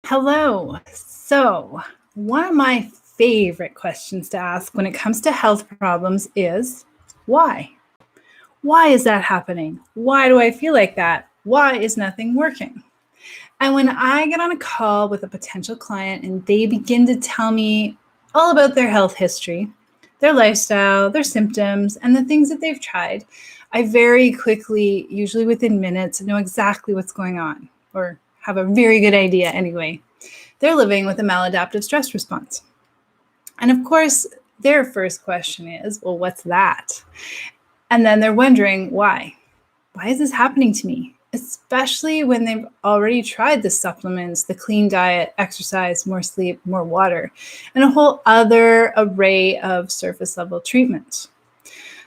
Hello. So, one of my favorite questions to ask when it comes to health problems is why? Why is that happening? Why do I feel like that? Why is nothing working? And when I get on a call with a potential client and they begin to tell me all about their health history, their lifestyle, their symptoms, and the things that they've tried, I very quickly, usually within minutes, know exactly what's going on, or have a very good idea anyway. They're living with a maladaptive stress response. And of course, their first question is, well, what's that? And then they're wondering why. Why is this happening to me? Especially when they've already tried the supplements, the clean diet, exercise, more sleep, more water, and a whole other array of surface level treatments.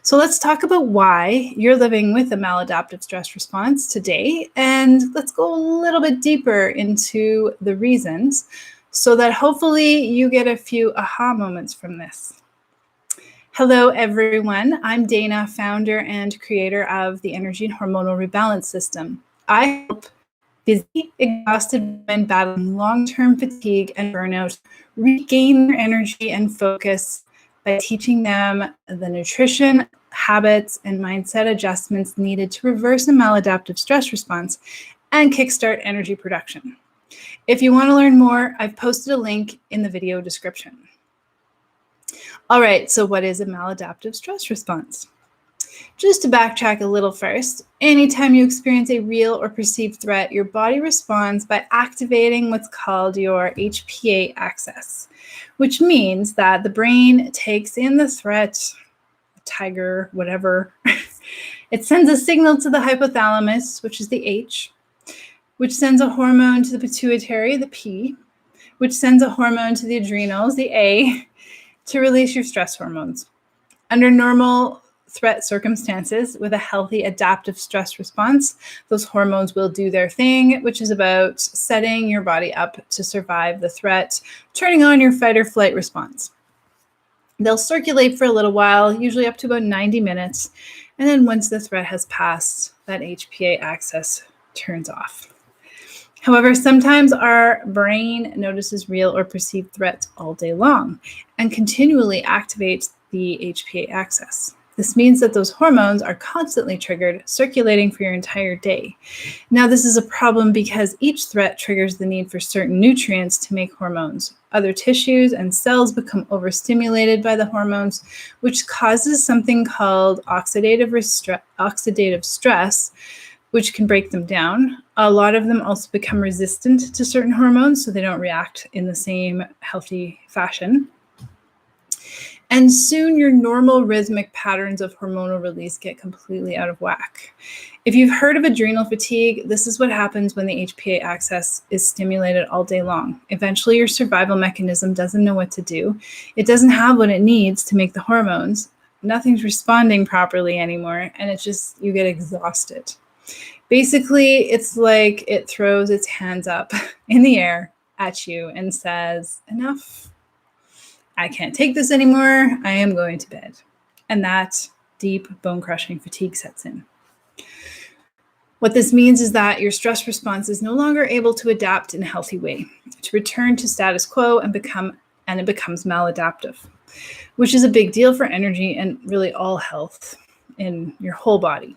So let's talk about why you're living with a maladaptive stress response today, and let's go a little bit deeper into the reasons so that hopefully you get a few aha moments from this. Hello, everyone. I'm Dana, founder and creator of the Energy and Hormonal Rebalance System. I help busy, exhausted women battling long-term fatigue and burnout regain their energy and focus by teaching them the nutrition, habits, and mindset adjustments needed to reverse a maladaptive stress response and kickstart energy production. If you want to learn more, I've posted a link in the video description. All right, so what is a maladaptive stress response? Just to backtrack a little first, anytime you experience a real or perceived threat, your body responds by activating what's called your HPA axis, which means that the brain takes in the threat, tiger, whatever. It sends a signal to the hypothalamus, which is the H, which sends a hormone to the pituitary, the P, which sends a hormone to the adrenals, the A, to release your stress hormones. Under normal threat circumstances, with a healthy adaptive stress response, those hormones will do their thing, which is about setting your body up to survive the threat, turning on your fight or flight response. They'll circulate for a little while, usually up to about 90 minutes, and then once the threat has passed, that HPA axis turns off. However, sometimes our brain notices real or perceived threats all day long and continually activates the HPA axis. This means that those hormones are constantly triggered, circulating for your entire day. Now, this is a problem because each threat triggers the need for certain nutrients to make hormones. Other tissues and cells become overstimulated by the hormones, which causes something called oxidative stress, which can break them down. A lot of them also become resistant to certain hormones, so they don't react in the same healthy fashion. And soon your normal rhythmic patterns of hormonal release get completely out of whack. If you've heard of adrenal fatigue, this is what happens when the HPA axis is stimulated all day long. Eventually, your survival mechanism doesn't know what to do. It doesn't have what it needs to make the hormones. Nothing's responding properly anymore, and you get exhausted. Basically, it's like it throws its hands up in the air at you and says, enough. I can't take this anymore. I am going to bed. And that deep bone-crushing fatigue sets in. What this means is that your stress response is no longer able to adapt in a healthy way, to return to status quo and it becomes maladaptive, which is a big deal for energy and really all health in your whole body.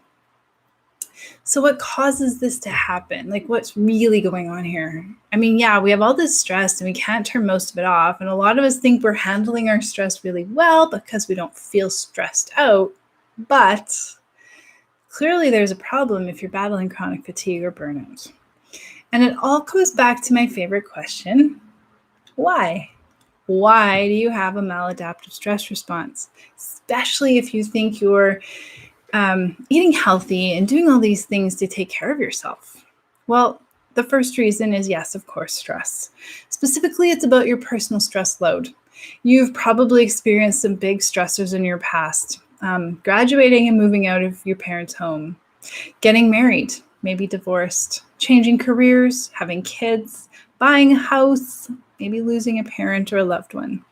So what causes this to happen? Like, what's really going on here? I mean, yeah, we have all this stress and we can't turn most of it off. And a lot of us think we're handling our stress really well because we don't feel stressed out. But clearly there's a problem if you're battling chronic fatigue or burnout. And it all comes back to my favorite question. Why? Why do you have a maladaptive stress response? Especially if you think you're eating healthy and doing all these things to take care of yourself. Well, the first reason is, yes, of course, stress. Specifically, it's about your personal stress load. You've probably experienced some big stressors in your past. Graduating and moving out of your parents' home, getting married, maybe divorced, changing careers, having kids, buying a house, maybe losing a parent or a loved one.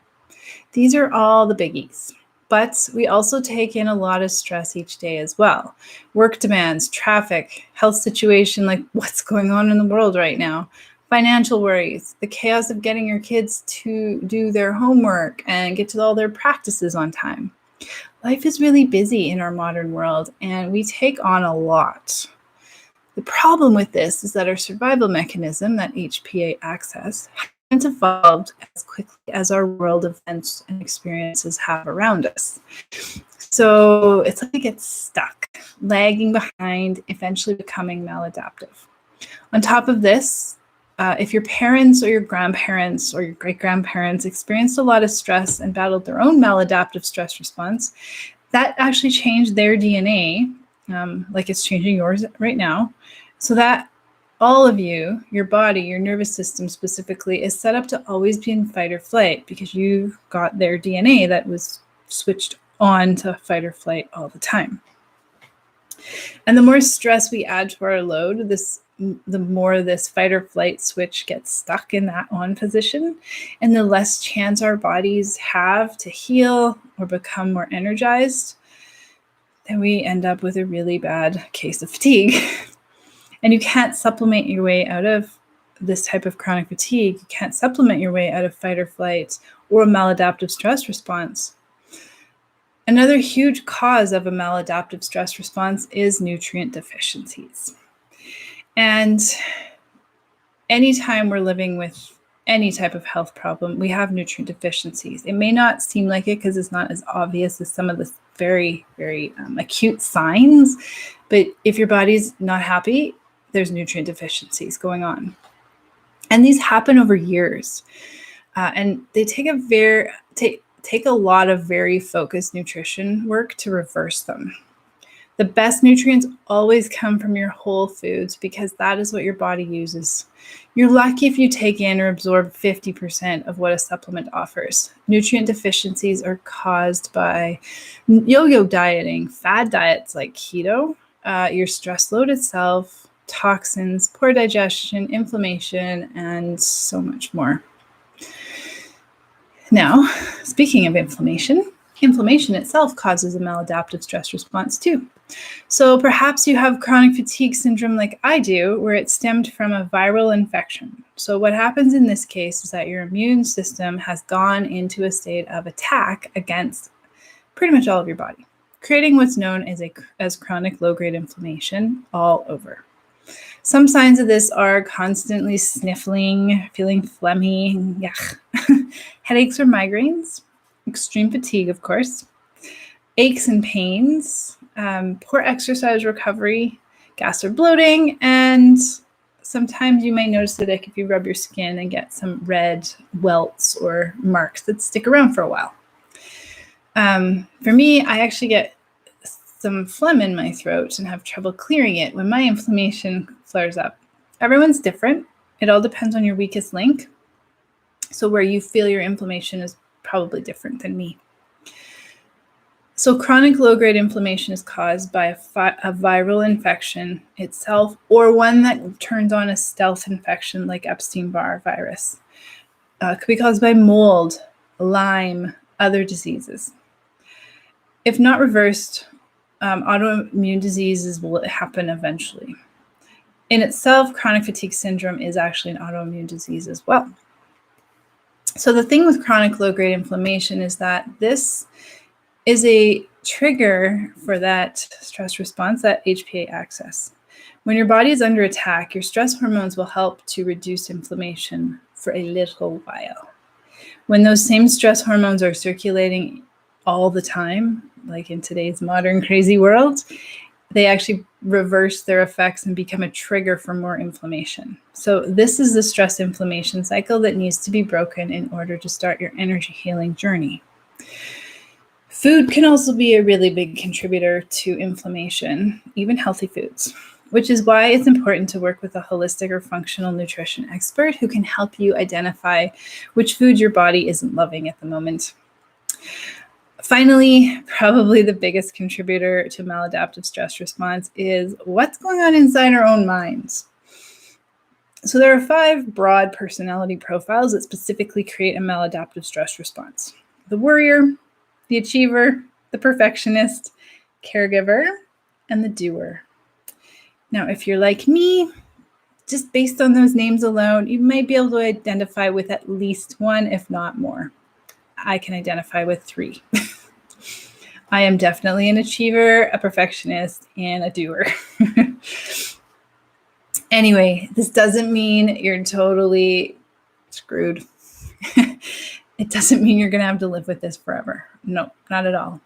These are all the biggies. But we also take in a lot of stress each day as well. Work demands, traffic, health situation, like what's going on in the world right now, Financial worries, the chaos of getting your kids to do their homework and get to all their practices on time. Life is really busy in our modern world, and we take on a lot. The problem with this is that our survival mechanism, that HPA axis, hasn't evolved as quickly as our world events and experiences have around us. So it's like it gets stuck, lagging behind, eventually becoming maladaptive. On top of this, if your parents or your grandparents or your great-grandparents experienced a lot of stress and battled their own maladaptive stress response, that actually changed their DNA, like it's changing yours right now, so that all of you, your body, your nervous system specifically, is set up to always be in fight or flight because you've got their DNA that was switched on to fight or flight all the time. And the more stress we add to our load, the more this fight or flight switch gets stuck in that on position, and the less chance our bodies have to heal or become more energized, then we end up with a really bad case of fatigue. And you can't supplement your way out of this type of chronic fatigue. You can't supplement your way out of fight or flight or a maladaptive stress response. Another huge cause of a maladaptive stress response is nutrient deficiencies. And anytime we're living with any type of health problem, we have nutrient deficiencies. It may not seem like it because it's not as obvious as some of the very, very acute signs, but if your body's not happy, there's nutrient deficiencies going on. And these happen over years. And they take a lot of very focused nutrition work to reverse them. The best nutrients always come from your whole foods because that is what your body uses. You're lucky if you take in or absorb 50% of what a supplement offers. Nutrient deficiencies are caused by yo-yo dieting, fad diets like keto, your stress load itself, toxins, poor digestion, inflammation, and so much more. Now, speaking of inflammation itself causes a maladaptive stress response too. So perhaps you have chronic fatigue syndrome like I do, where it stemmed from a viral infection. So what happens in this case is that your immune system has gone into a state of attack against pretty much all of your body, creating what's known as chronic low-grade inflammation all over. Some signs of this are constantly sniffling, feeling phlegmy, headaches or migraines, extreme fatigue, of course, aches and pains, poor exercise recovery, gas or bloating, and sometimes you may notice that if you rub your skin and get some red welts or marks that stick around for a while. For me, I actually get some phlegm in my throat and have trouble clearing it when my inflammation flares up. Everyone's different. It all depends on your weakest link. So where you feel your inflammation is probably different than me. So chronic low-grade inflammation is caused by a viral infection itself, or one that turns on a stealth infection like Epstein-Barr virus. It could be caused by mold, Lyme, other diseases. If not reversed, autoimmune diseases will happen eventually. In itself, chronic fatigue syndrome is actually an autoimmune disease as well. So the thing with chronic low-grade inflammation is that this is a trigger for that stress response, that HPA axis. When your body is under attack, your stress hormones will help to reduce inflammation for a little while. When those same stress hormones are circulating all the time, like in today's modern crazy world, they actually reverse their effects and become a trigger for more inflammation. So this is the stress inflammation cycle that needs to be broken in order to start your energy healing journey. Food can also be a really big contributor to inflammation, even healthy foods, which is why it's important to work with a holistic or functional nutrition expert who can help you identify which food your body isn't loving at the moment. Finally, probably the biggest contributor to maladaptive stress response is what's going on inside our own minds. So there are 5 broad personality profiles that specifically create a maladaptive stress response: the worrier, the achiever, the perfectionist, caregiver, and the doer. Now, if you're like me, just based on those names alone, you might be able to identify with at least one, if not more. I can identify with 3. I am definitely an achiever, a perfectionist, and a doer. Anyway, this doesn't mean you're totally screwed. It doesn't mean you're going to have to live with this forever. No, not at all.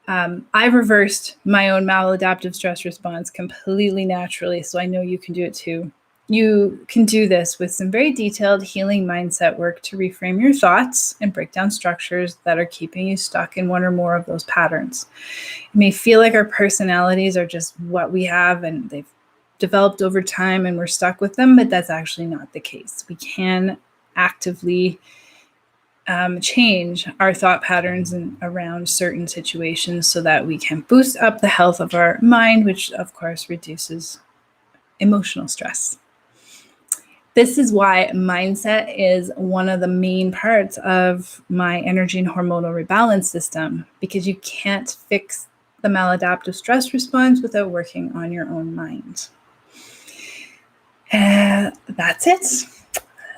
I've reversed my own maladaptive stress response completely naturally, so I know you can do it too. You can do this with some very detailed healing mindset work to reframe your thoughts and break down structures that are keeping you stuck in one or more of those patterns. It may feel like our personalities are just what we have and they've developed over time and we're stuck with them, but that's actually not the case. We can actively change our thought patterns around certain situations so that we can boost up the health of our mind, which of course reduces emotional stress. This is why mindset is one of the main parts of my energy and hormonal rebalance system, because you can't fix the maladaptive stress response without working on your own mind. That's it.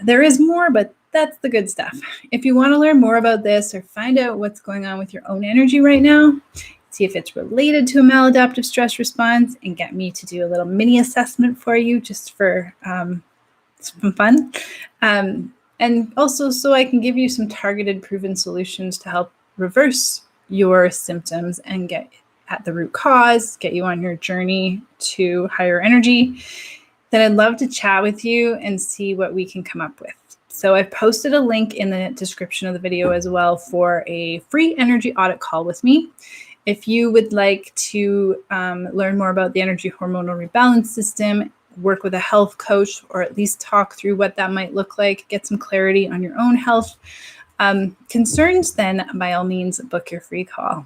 There is more, but that's the good stuff. If you want to learn more about this or find out what's going on with your own energy right now, see if it's related to a maladaptive stress response, and get me to do a little mini assessment for you just for some fun. And also so I can give you some targeted proven solutions to help reverse your symptoms and get at the root cause, get you on your journey to higher energy, then I'd love to chat with you and see what we can come up with. So I've posted a link in the description of the video as well for a free energy audit call with me. If you would like to learn more about the energy hormonal rebalance system, work with a health coach, or at least talk through what that might look like, get some clarity on your own health concerns, then by all means, book your free call.